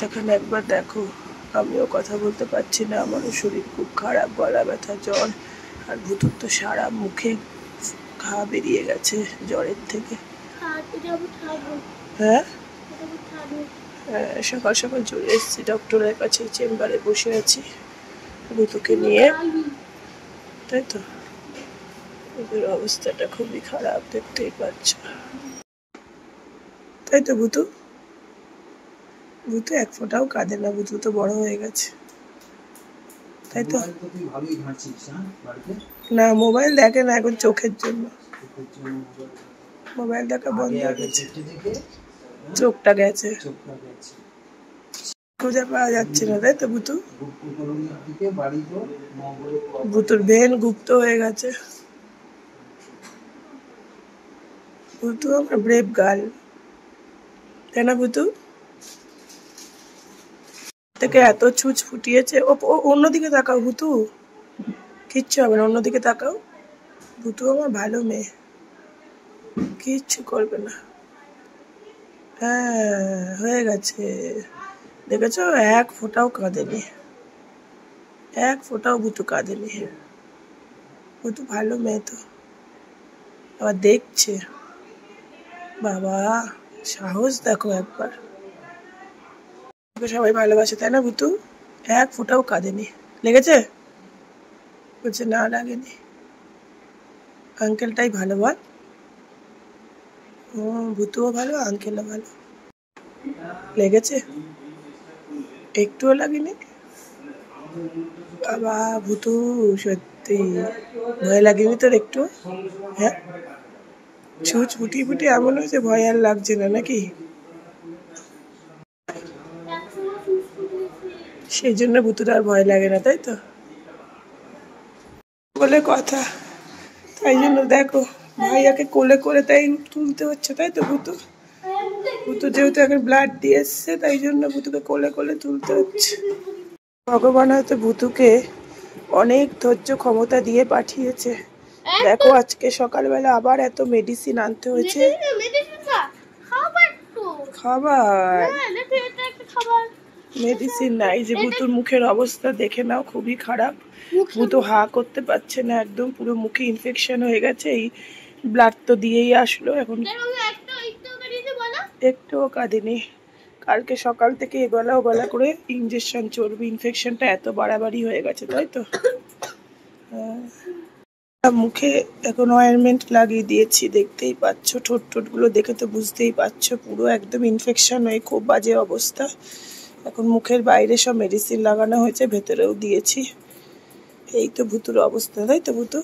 এখানে একবার দেখো, আমিও কথা বলতে পারছি না, আমারও শরীর খুব খারাপ, গলা ব্যথা, জ্বর। আর ভুতুর তো সারা মুখে ঘা বেরিয়ে গেছে জ্বরের থেকে। হ্যাঁ, সকাল সকাল চলে এসেছি ডক্টরের কাছে, চেম্বারে বসে আছি ভুতুকে নিয়ে। তাই তো, ওদের অবস্থাটা খুবই খারাপ, দেখতেই পাচ্ছ। তাই তো, ভুতু এক ফোঁটাও কাঁদে না, ভুতু তো বড় হয়ে গেছে। তাই তো, না মোবাইল দেখে না এখন, চোখের জন্য মোবাইল দেখা বন্ধ হয়ে গেছে, চোখটা গেছে, খুঁজে পাওয়া যাচ্ছে না। তাই তো ভুতু, ভুতুর ভেন গুপ্ত হয়ে গেছে। ভুতু আমার ব্রেভ গার্ল, তাই না ভুতু? থেকে এত ছুঁচ ফুটিয়েছে। ও অন্যদিকে তাকাও ভুতু, কিচ্ছু হবে না, অন্যদিকে তাকাও। ভুতু আমার ভালো মেয়ে, কিচ্ছু করবে না। হ্যাঁ, হয়ে গেছে, দেখেছো, এক ফোঁটাও কাঁদেনি, এক ফোঁটাও ভুতু কাঁদেনি। ভুতু ভালো মেয়ে তো, আবার দেখছে। বাবা, সাহস দেখো একবার। সবাই ভালোবাসে, তাই না ভুতু? এক ফোঁটাও কাঁদেনি। লেগেছে? বলছে না, লাগেনি। আঙ্কেলটাই ভালো, বল। ভুতুও ভালো, আঙ্কেলও ভালো। লেগেছে? একটুও লাগেনি। বাবা ভুতু, সত্যি ভয় লাগেনি তোর একটু? হ্যাঁ, ছুঁচ ফুটি ফুটি এমন হয়েছে ভয় আর লাগছে না নাকি? সেই জন্য ভুতুর আর ভয় লাগে না, তাই তো? বলে কথা, তাই জন্য দেখো ভাইয়াকে কোলে করে তাই তুলতে হচ্ছে, তাই তো ভুতু? ভুতু যেহেতু এখন ব্লাড দিয়ে এসছে, তাই জন্য ভুতুকে কোলে কোলে তুলতে হচ্ছে। ভগবান হয়তো ভুতুকে অনেক ধৈর্য ক্ষমতা দিয়ে পাঠিয়েছে। দেখো আজকে সকালবেলা আবার এত মেডিসিন আনতে হয়েছে। খাবার মেডিসিন নাই যে, ভুতুর মুখের অবস্থা দেখে নাও, খুবই খারাপ। ভুতু হা করতে পারছে না, একদম পুরো মুখে ইনফেকশন হয়ে গেছে। এই ব্লাড তো দিয়েই আসলো, এখন একটুও কাঁদেনি। কালকে সকাল থেকে এবেলা ওবেলা করে ইঞ্জেকশন চলবে, ইনফেকশনটা এত বাড়াবাড়ি হয়ে গেছে, তাই তো? মুখে এখন অয়েনমেন্ট লাগিয়ে দিয়েছি, দেখতেই পাচ্ছ, ঠোঁট ঠোঁটগুলো দেখে তো বুঝতেই পারছো, পুরো একদম ইনফেকশন হয়ে খুব বাজে অবস্থা। এখন মুখের বাইরে সব মেডিসিন লাগানো হয়েছে, ভেতরেও দিয়েছি। এই তো ভুতুর অবস্থা, তাই তো ভুতু?